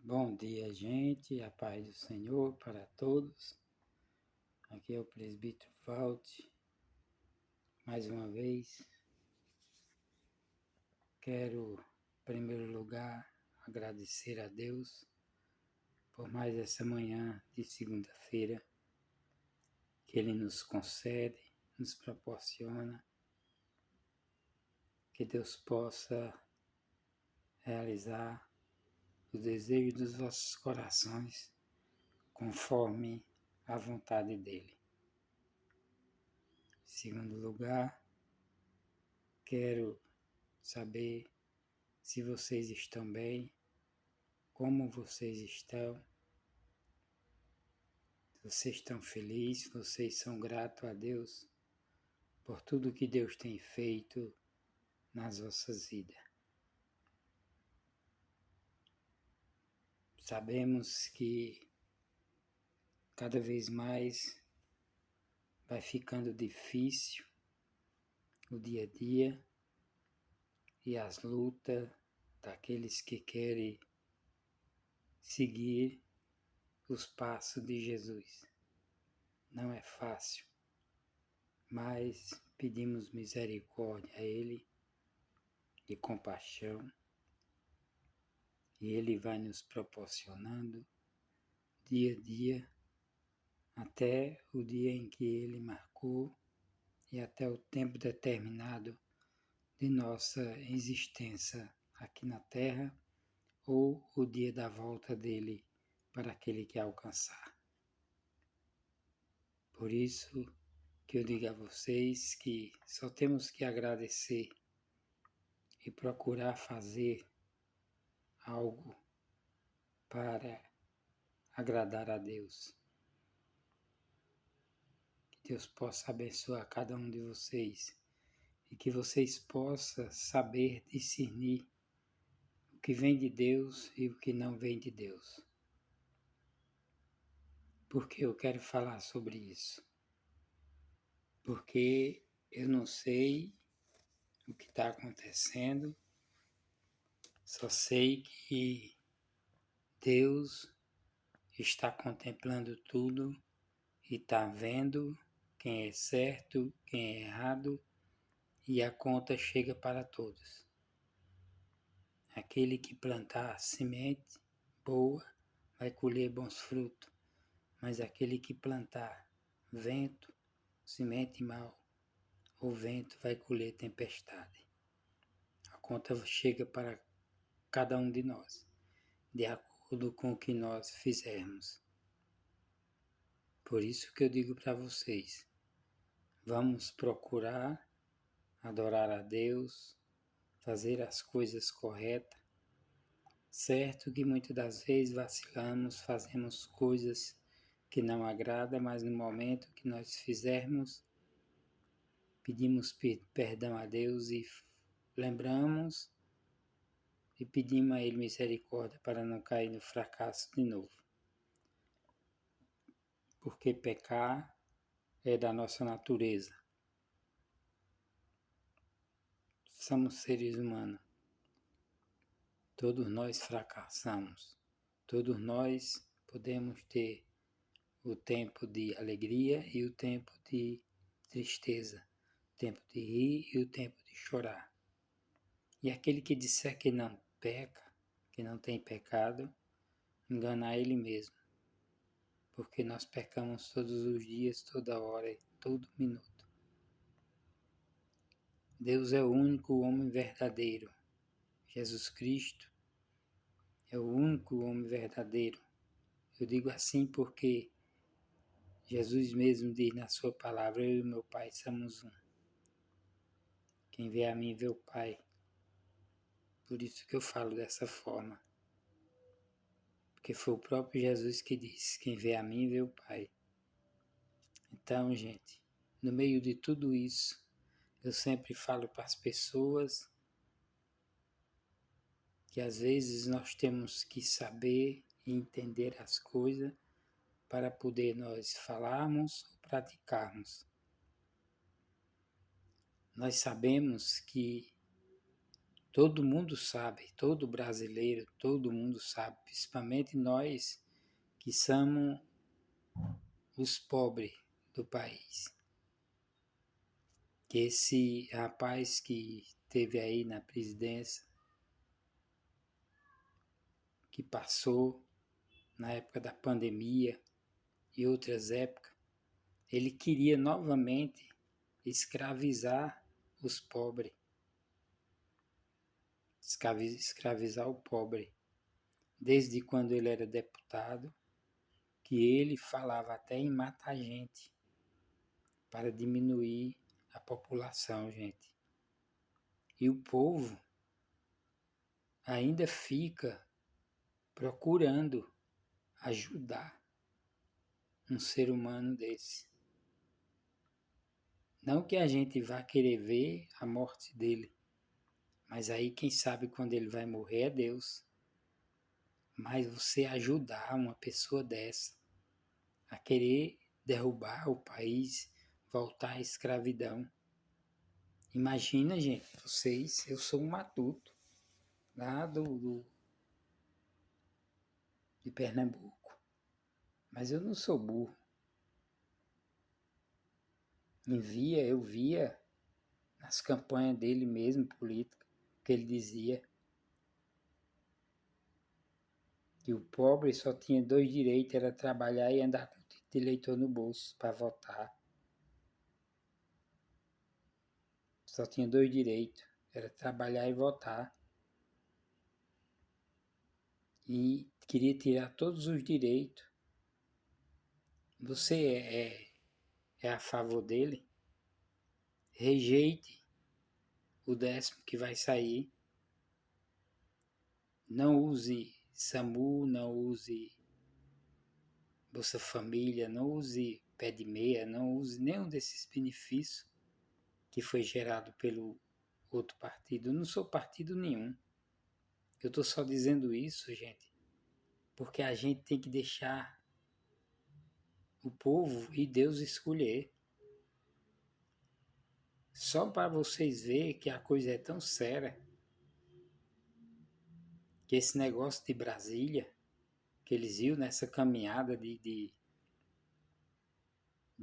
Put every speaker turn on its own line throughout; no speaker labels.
Bom dia, gente. A paz do Senhor para todos. Aqui é o presbítero Valti. Mais uma vez, quero, em primeiro lugar, agradecer a Deus por mais essa manhã de segunda-feira que Ele nos concede, nos proporciona, que Deus possa realizar os desejos dos vossos corações conforme a vontade dEle. Em segundo lugar, quero saber se vocês estão bem, como vocês estão, se vocês estão felizes, vocês são gratos a Deus por tudo que Deus tem feito nas vossas vidas. Sabemos que cada vez mais vai ficando difícil o dia a dia e as lutas daqueles que querem seguir os passos de Jesus. Não é fácil, mas pedimos misericórdia a Ele e compaixão, e Ele vai nos proporcionando dia a dia, até o dia em que Ele marcou e até o tempo determinado de nossa existência aqui na Terra, ou o dia da volta dele para aquele que alcançar. Por isso que eu digo a vocês que só temos que agradecer e procurar fazer algo para agradar a Deus. Que Deus possa abençoar cada um de vocês e que vocês possam saber discernir o que vem de Deus e o que não vem de Deus. Por que eu quero falar sobre isso? Porque eu não sei o que está acontecendo, só sei que Deus está contemplando tudo e está vendo quem é certo, quem é errado, e a conta chega para todos. Aquele que plantar semente boa vai colher bons frutos, mas aquele que plantar vento, semente mau, o vento vai colher tempestade. A conta chega para cada um de nós, de acordo com o que nós fizermos. Por isso que eu digo para vocês, vamos procurar adorar a Deus, fazer as coisas corretas. Certo que muitas das vezes vacilamos, fazemos coisas que não agradam, mas no momento que nós fizermos, pedimos perdão a Deus e lembramos e pedimos a Ele misericórdia para não cair no fracasso de novo. Porque pecar é da nossa natureza. Somos seres humanos. Todos nós fracassamos. Todos nós podemos ter o tempo de alegria e o tempo de tristeza, o tempo de rir e o tempo de chorar. E aquele que disser que não peca, que não tem pecado, engana ele mesmo. Porque nós pecamos todos os dias, toda hora e todo minuto. Deus é o único homem verdadeiro. Jesus Cristo é o único homem verdadeiro. Eu digo assim porque Jesus mesmo diz na sua palavra, eu e meu Pai somos um. Quem vê a mim vê o Pai. Por isso que eu falo dessa forma. Porque foi o próprio Jesus que disse, quem vê a mim vê o Pai. Então, gente, no meio de tudo isso, eu sempre falo para as pessoas que às vezes nós temos que saber e entender as coisas para poder nós falarmos ou praticarmos. Nós sabemos que Todo mundo sabe, todo brasileiro, todo mundo sabe, principalmente nós que somos os pobres do país. Que esse rapaz que teve aí na presidência, que passou na época da pandemia e outras épocas, ele queria novamente escravizar os pobres, escravizar o pobre. Desde quando ele era deputado, que ele falava até em matar gente para diminuir a população, gente. E o povo ainda fica procurando ajudar um ser humano desse. Não que a gente vá querer ver a morte dele, mas aí quem sabe quando ele vai morrer é Deus. Mas você ajudar uma pessoa dessa a querer derrubar o país, voltar à escravidão. Imagina, gente, vocês, eu sou um matuto lá de Pernambuco, mas eu não sou burro. Eu via nas campanhas dele mesmo, política, que ele dizia que o pobre só tinha 2 direitos, era trabalhar e andar com o título de eleitor no bolso para votar. Só tinha 2 direitos, era trabalhar e votar. E queria tirar todos os direitos. Você é a favor dele? Rejeite o 10º que vai sair. Não use SAMU, não use Bolsa Família, não use pé de meia, não use nenhum desses benefícios que foi gerado pelo outro partido. Eu não sou partido nenhum. Eu estou só dizendo isso, gente, porque a gente tem que deixar o povo e Deus escolher. Só para vocês verem que a coisa é tão séria, que esse negócio de Brasília, que eles iam nessa caminhada de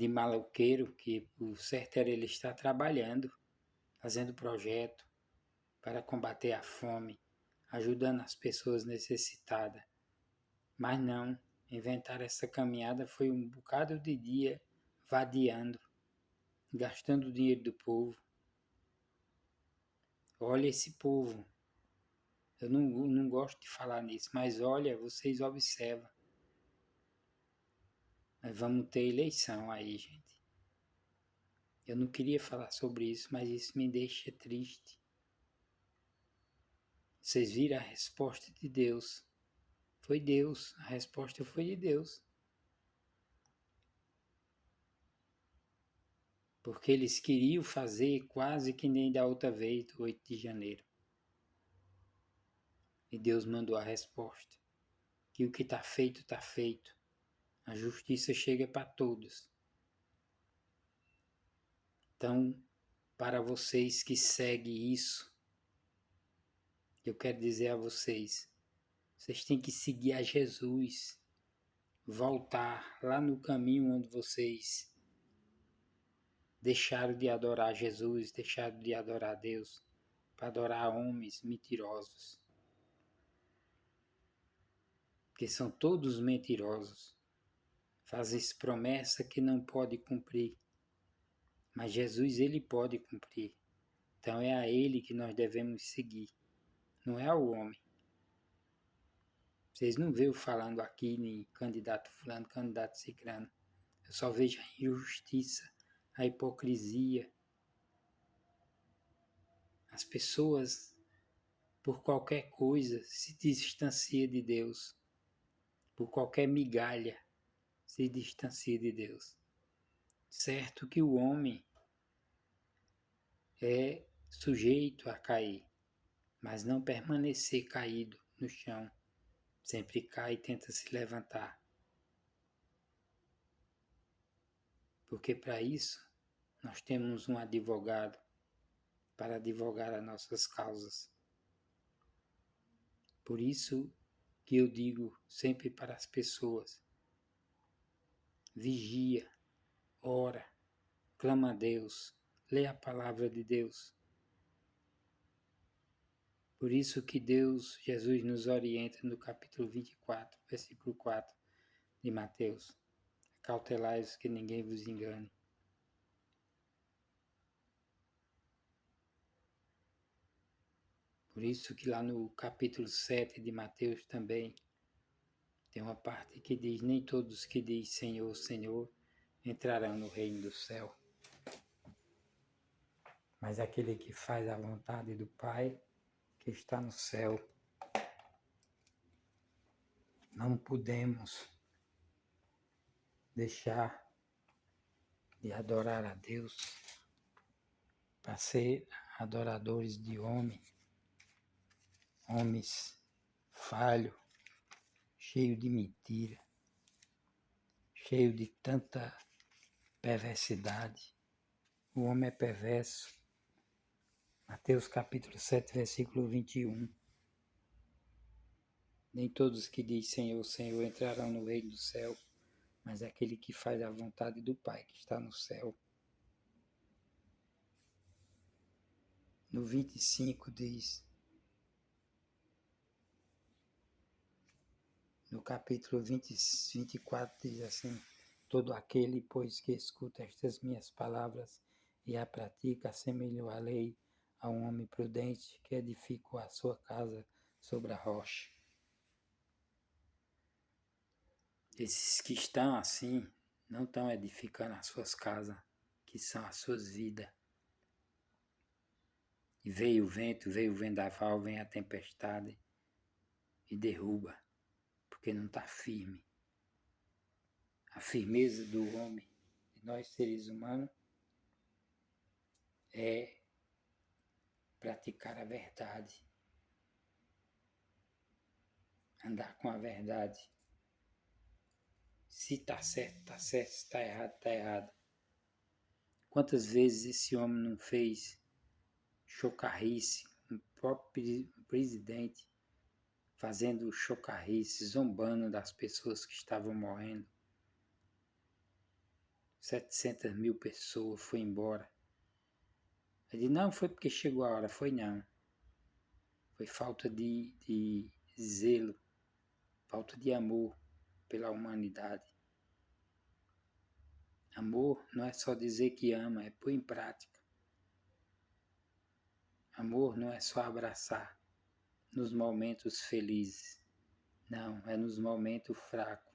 maloqueiro, que o certo era ele estar trabalhando, fazendo projeto para combater a fome, ajudando as pessoas necessitadas. Mas não, inventar essa caminhada foi um bocado de dia vadiando, gastando o dinheiro do povo. Olha esse povo, eu não gosto de falar nisso, mas olha, vocês observam. Nós vamos ter eleição aí, gente. Eu não queria falar sobre isso, mas isso me deixa triste. Vocês viram a resposta de Deus. Foi Deus, a resposta foi de Deus. Porque eles queriam fazer quase que nem da outra vez, do 8 de janeiro. E Deus mandou a resposta. Que o que está feito, está feito. A justiça chega para todos. Então, para vocês que seguem isso, eu quero dizer a vocês, vocês têm que seguir a Jesus, voltar lá no caminho onde vocês deixaram de adorar Jesus, deixaram de adorar Deus, para adorar homens mentirosos. Porque são todos mentirosos. Fazem promessa que não pode cumprir. Mas Jesus, ele pode cumprir. Então é a ele que nós devemos seguir, não é ao homem. Vocês não veem eu falando aqui nem candidato fulano, candidato cicrano. Eu só vejo a injustiça, a hipocrisia. As pessoas, por qualquer coisa, se distanciam de Deus. Por qualquer migalha, se distancia de Deus. Certo que o homem é sujeito a cair, mas não permanecer caído no chão. Sempre cai e tenta se levantar. Porque para isso nós temos um advogado para advogar as nossas causas. Por isso que eu digo sempre para as pessoas: vigia, ora, clama a Deus, lê a palavra de Deus. Por isso que Jesus nos orienta no capítulo 24, versículo 4 de Mateus: cautelai-vos que ninguém vos engane. Por isso que lá no capítulo 7 de Mateus também tem uma parte que diz: nem todos que diz Senhor, Senhor entrarão no reino do céu, mas aquele que faz a vontade do Pai que está no céu. Não podemos deixar de adorar a Deus para ser adoradores de homens falhos, cheios de mentira, cheios de tanta perversidade. O homem é perverso. Mateus capítulo 7, versículo 21. Nem todos que dizem Senhor, Senhor entrarão no reino do céu, mas aquele que faz a vontade do Pai que está no céu. No 25 diz, no capítulo 24 diz assim: todo aquele, pois, que escuta estas minhas palavras e a pratica, assemelhou a lei a um homem prudente que edificou a sua casa sobre a rocha. Esses que estão assim, não estão edificando as suas casas, que são as suas vidas. E veio o vento, veio o vendaval, vem a tempestade e derruba, porque não está firme. A firmeza do homem, de nós seres humanos, é praticar a verdade, andar com a verdade. Se está certo, está certo, se está errado, está errado. Quantas vezes esse homem não fez chocarrice, o próprio presidente fazendo chocarrice, zombando das pessoas que estavam morrendo. 700 mil pessoas foi embora. Ele disse, não foi porque chegou a hora, foi não. Foi falta de zelo, falta de amor pela humanidade. Amor não é só dizer que ama, é pôr em prática. Amor não é só abraçar nos momentos felizes. Não, é nos momentos fracos,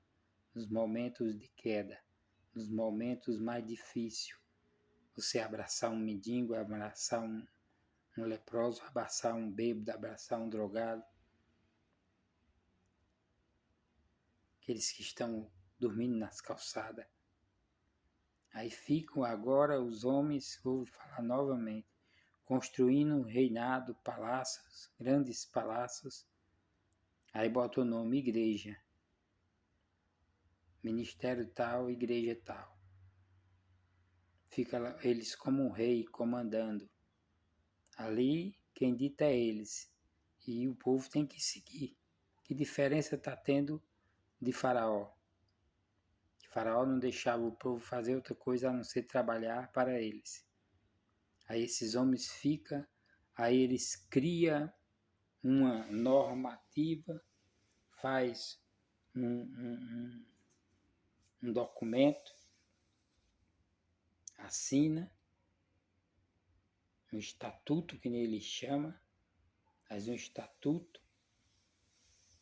nos momentos de queda, nos momentos mais difíceis. Você abraçar um mendigo, abraçar um leproso, abraçar um bêbado, abraçar um drogado. Aqueles que estão dormindo nas calçadas. Aí ficam agora os homens, vou falar novamente, construindo reinado, palácios, grandes palácios. Aí bota o nome igreja. Ministério tal, igreja tal. Fica lá, eles como um rei comandando. Ali quem dita é eles. E o povo tem que seguir. Que diferença está tendo de Faraó? Faraó não deixava o povo fazer outra coisa a não ser trabalhar para eles. Aí esses homens ficam, aí eles criam uma normativa, faz um documento, assina, um estatuto que ele chama, faz um estatuto,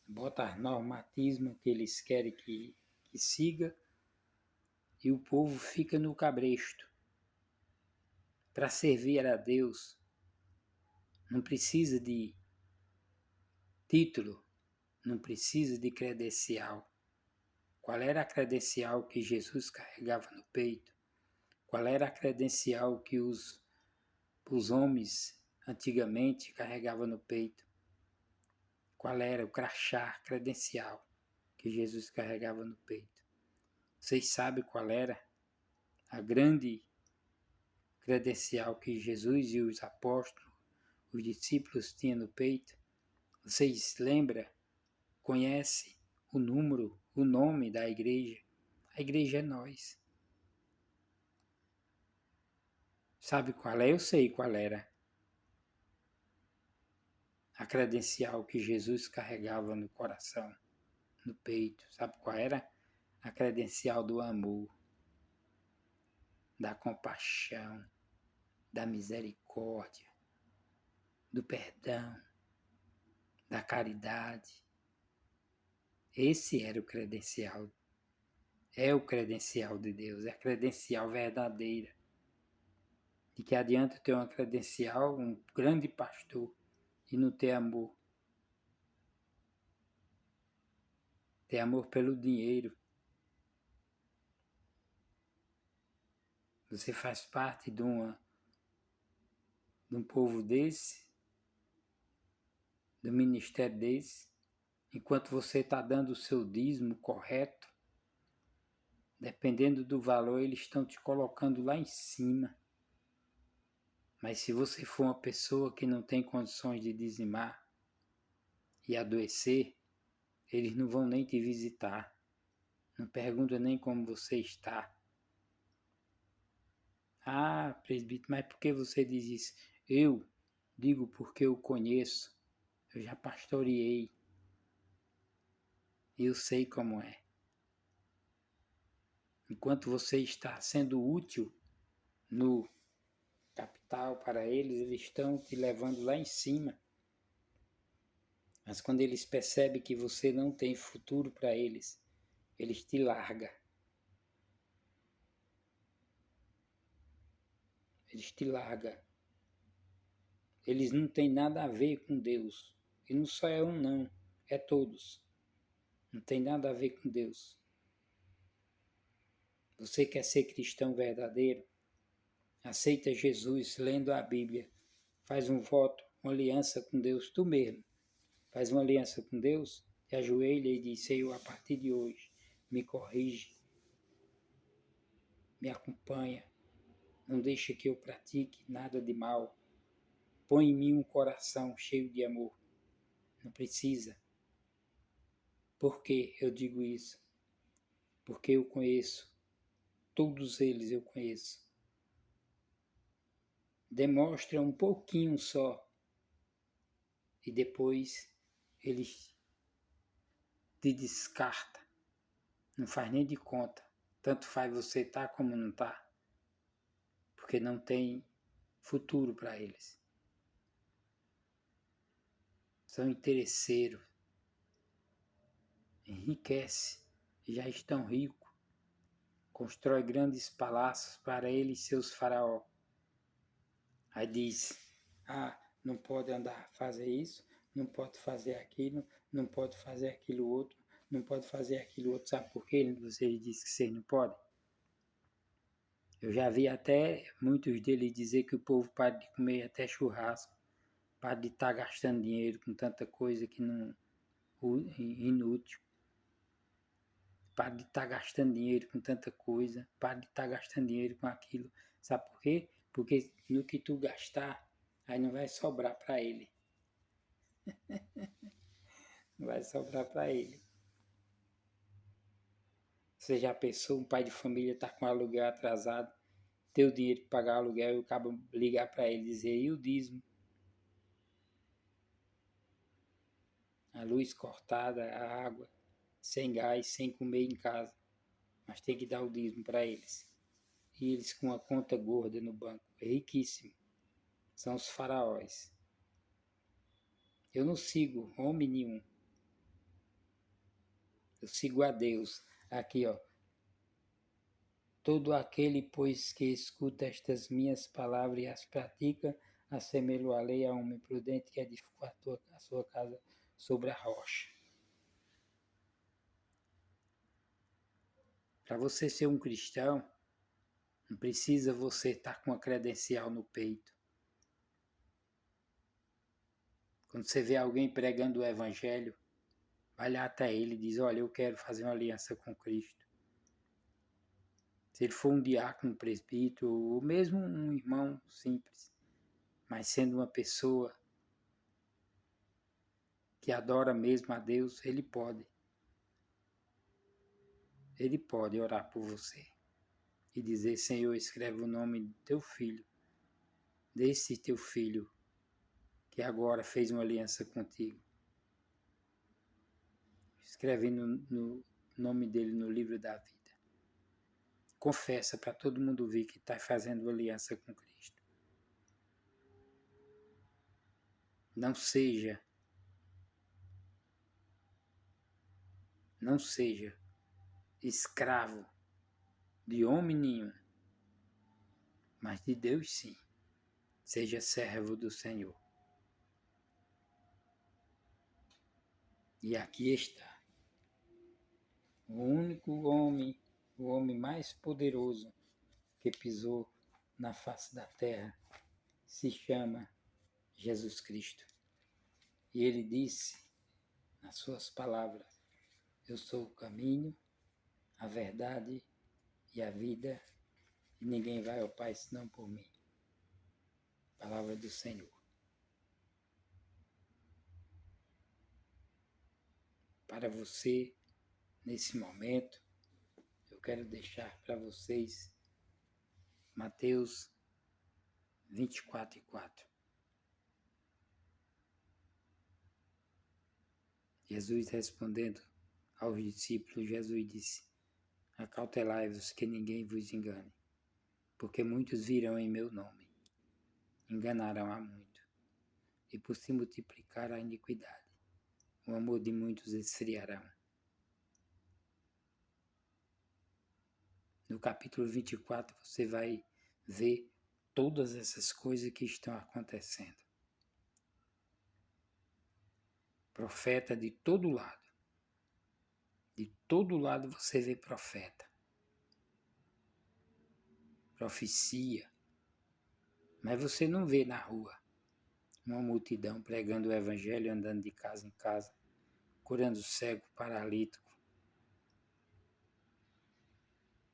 bota as normativas que eles querem que siga, e o povo fica no cabresto. Para servir a Deus, não precisa de título, não precisa de credencial. Qual era a credencial que Jesus carregava no peito? Qual era a credencial que os homens antigamente carregavam no peito? Qual era o crachá credencial que Jesus carregava no peito? Vocês sabem qual era a grande credencial que Jesus e os apóstolos, os discípulos tinham no peito? Vocês lembram? Conhece o número, o nome da igreja? A igreja é nós. Sabe qual é? Eu sei qual era a credencial que Jesus carregava no coração, no peito. Sabe qual era? A credencial do amor, da compaixão, da misericórdia, do perdão, da caridade. Esse era o credencial. É o credencial de Deus, é a credencial verdadeira. De que adianta ter uma credencial, um grande pastor, e não ter amor. Ter amor pelo dinheiro. Você faz parte de um povo desse, do ministério desse, enquanto você está dando o seu dízimo correto, dependendo do valor, eles estão te colocando lá em cima. Mas se você for uma pessoa que não tem condições de dizimar e adoecer, eles não vão nem te visitar. Não perguntam nem como você está. Ah, presbítero, mas por que você diz isso? Eu digo porque eu conheço. Eu já pastoreei. E eu sei como é. Enquanto você está sendo útil no capital para eles, eles estão te levando lá em cima. Mas quando eles percebem que você não tem futuro para eles, eles te largam. Eles te largam. Eles não têm nada a ver com Deus. E não só é um não, é todos. Não tem nada a ver com Deus. Você quer ser cristão verdadeiro? Aceita Jesus lendo a Bíblia. Faz um voto, uma aliança com Deus, tu mesmo. Faz uma aliança com Deus, te ajoelha e diz: Senhor, a partir de hoje, me corrige, me acompanha, não deixa que eu pratique nada de mal. Põe em mim um coração cheio de amor. Não precisa. Por que eu digo isso? Porque eu conheço, todos eles eu conheço. Demonstra um pouquinho só e depois eles te descartam. Não faz nem de conta. Tanto faz você estar como não estar. Porque não tem futuro para eles. São interesseiros. Enriquece. Já estão ricos. Constrói grandes palácios para eles e seus faraós. Aí diz, não pode andar, fazer isso, não pode fazer aquilo, não pode fazer aquilo outro, não pode fazer aquilo outro. Sabe por quê? Você diz que vocês não podem? Eu já vi até muitos deles dizer que o povo para de comer até churrasco, para de estar gastando dinheiro com tanta coisa que não inútil, para de estar gastando dinheiro com tanta coisa, para de estar gastando dinheiro com aquilo. Sabe por quê? Porque no que tu gastar, aí não vai sobrar para ele. Não vai sobrar para ele. Você já pensou, um pai de família tá com aluguel atrasado, ter o dinheiro para pagar o aluguel e o cabo ligar para ele e dizer, e o dízimo? A luz cortada, a água, sem gás, sem comer em casa. Mas tem que dar o dízimo para eles. E eles com uma conta gorda no banco, riquíssimo. São os faraós. Eu não sigo homem nenhum. Eu sigo a Deus. Aqui, ó. Todo aquele, pois, que escuta estas minhas palavras e as pratica, assemelho-a-lei a homem prudente que edificou a sua casa sobre a rocha. Para você ser um cristão, não precisa você estar com a credencial no peito. Quando você vê alguém pregando o evangelho, vai lá até ele e diz, olha, eu quero fazer uma aliança com Cristo. Se ele for um diácono, um presbítero, ou mesmo um irmão simples, mas sendo uma pessoa que adora mesmo a Deus, ele pode orar por você e dizer: Senhor, escreve o nome do teu filho, desse teu filho que agora fez uma aliança contigo. Escreve no nome dele no livro da vida. Confessa para todo mundo ver que está fazendo aliança com Cristo. Não seja escravo de homem nenhum, mas de Deus sim. Seja servo do Senhor. E aqui está. O único homem, o homem mais poderoso que pisou na face da terra, se chama Jesus Cristo. E ele disse, nas suas palavras, eu sou o caminho, a verdade e a vida, e ninguém vai ao Pai senão por mim. Palavra do Senhor. Para você, nesse momento, eu quero deixar para vocês Mateus 24:4. Jesus respondendo aos discípulos, Jesus disse: acautelai-vos que ninguém vos engane, porque muitos virão em meu nome, enganarão a muito, e por se multiplicar a iniquidade, o amor de muitos esfriarão. No capítulo 24 você vai ver todas essas coisas que estão acontecendo. Profeta de todo lado. De todo lado você vê profeta. Profecia. Mas você não vê na rua uma multidão pregando o evangelho, andando de casa em casa, curando cego, paralítico,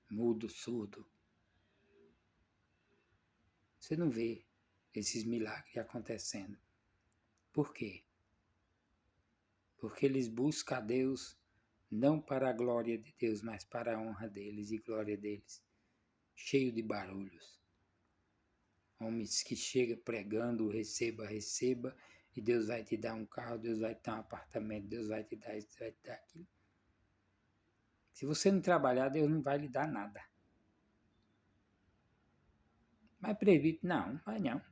mudo, surdo. Você não vê esses milagres acontecendo. Por quê? Porque eles buscam a Deus não para a glória de Deus, mas para a honra deles e glória deles. Cheio de barulhos. Homens que chegam pregando, receba, receba, e Deus vai te dar um carro, Deus vai te dar um apartamento, Deus vai te dar isso, vai te dar aquilo. Se você não trabalhar, Deus não vai lhe dar nada. Mas presbítero, não vai não.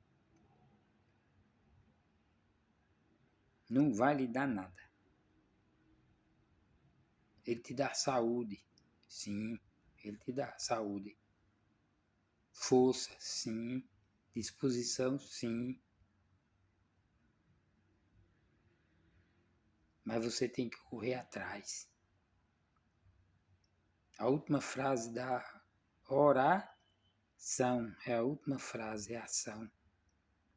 Não vai lhe dar nada. Ele te dá saúde, sim, ele te dá saúde. Força, sim. Disposição, sim. Mas você tem que correr atrás. A última frase da oração é a última frase, é ação.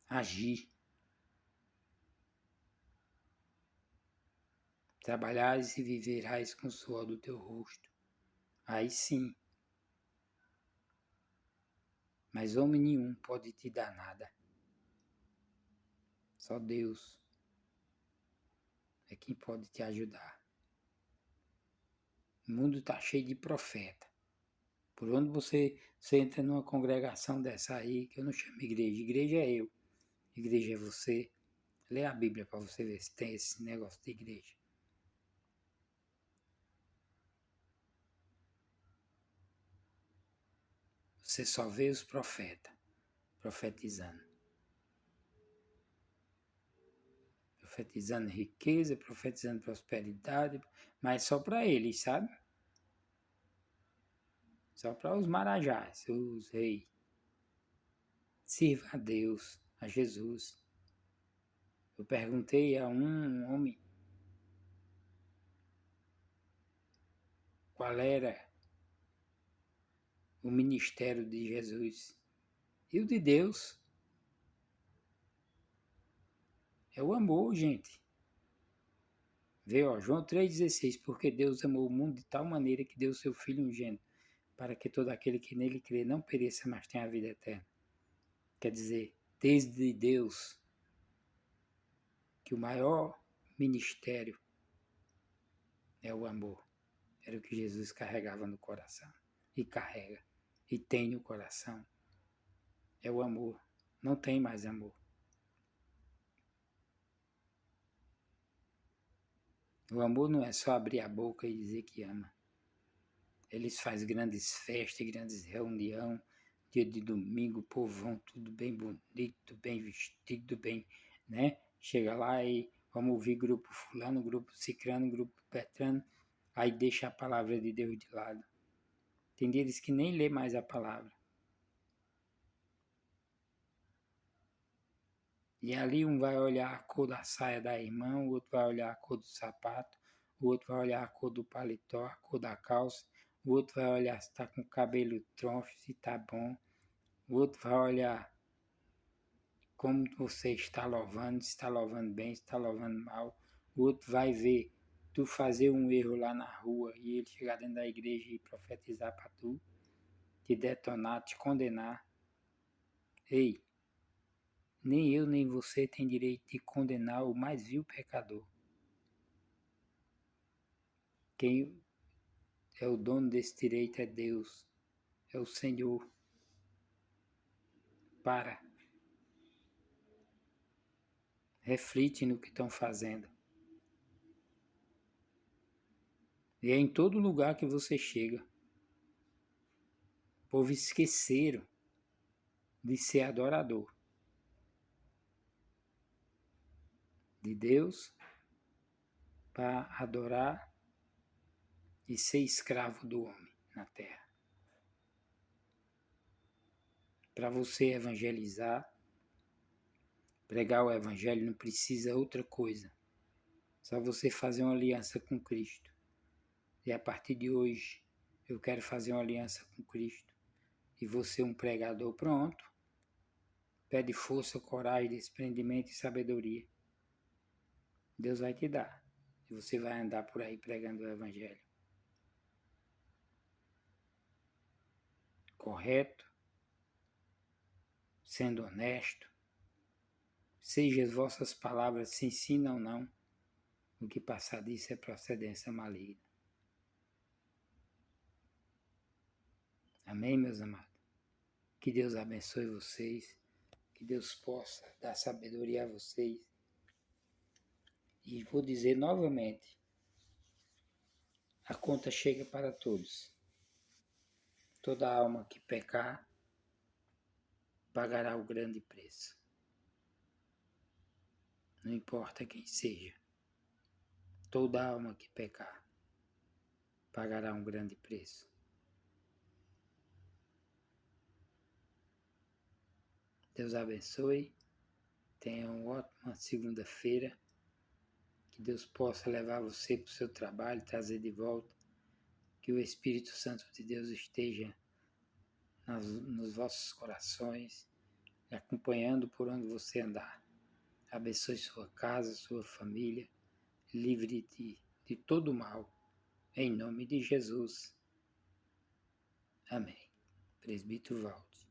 Agir. Trabalhares e viverás com o suor do teu rosto. Aí sim. Mas homem nenhum pode te dar nada. Só Deus é quem pode te ajudar. O mundo está cheio de profeta. Por onde você entra numa congregação dessa aí, que eu não chamo igreja. Igreja é eu. Igreja é você. Lê a Bíblia para você ver se tem esse negócio de igreja. Você só vê os profetas profetizando. Profetizando riqueza, profetizando prosperidade, mas só para eles, sabe? Só para os marajás, os reis. Sirva a Deus, a Jesus. Eu perguntei a um homem qual era o ministério de Jesus. E o de Deus é o amor, gente. Vê, ó, João 3,16, porque Deus amou o mundo de tal maneira que deu seu Filho unigênito, para que todo aquele que nele crê não pereça, mas tenha a vida eterna. Quer dizer, desde Deus, que o maior ministério é o amor. Era o que Jesus carregava no coração. E carrega. E tem no coração. É o amor. Não tem mais amor. O amor não é só abrir a boca e dizer que ama. Eles fazem grandes festas, grandes reuniões, dia de domingo, povão, tudo bem bonito, bem vestido, bem, né? Chega lá e vamos ouvir grupo fulano, grupo cicrano, grupo petrano, aí deixa a palavra de Deus de lado. Tem deles que nem lê mais a palavra. E ali um vai olhar a cor da saia da irmã, o outro vai olhar a cor do sapato, o outro vai olhar a cor do paletó, a cor da calça, o outro vai olhar se está com o cabelo troncho, se está bom, o outro vai olhar como você está louvando, se está louvando bem, se está louvando mal, o outro vai ver tu fazer um erro lá na rua e ele chegar dentro da igreja e profetizar para tu, te detonar, te condenar. Ei, nem eu nem você tem direito de condenar o mais vil pecador. Quem é o dono desse direito é Deus, é o Senhor. Para. Reflite no que estão fazendo. E é em todo lugar que você chega. O povo esqueceram de ser adorador de Deus para adorar e ser escravo do homem na terra. Para você evangelizar, pregar o evangelho não precisa outra coisa. Só você fazer uma aliança com Cristo. E a partir de hoje, eu quero fazer uma aliança com Cristo. E você um pregador pronto. Pede força, coragem, desprendimento e sabedoria. Deus vai te dar. E você vai andar por aí pregando o evangelho. Correto, sendo honesto, seja as vossas palavras se ensinam ou não, o que passar disso é procedência maligna. Amém, meus amados? Que Deus abençoe vocês, que Deus possa dar sabedoria a vocês. E vou dizer novamente, a conta chega para todos. Toda alma que pecar, pagará o grande preço. Não importa quem seja. Toda alma que pecar, pagará um grande preço. Deus abençoe. Tenha uma ótima segunda-feira. Que Deus possa levar você para o seu trabalho, trazer de volta. Que o Espírito Santo de Deus esteja nos vossos corações, acompanhando por onde você andar. Abençoe sua casa, sua família, livre de todo mal. Em nome de Jesus. Amém. Presbítero Valdes.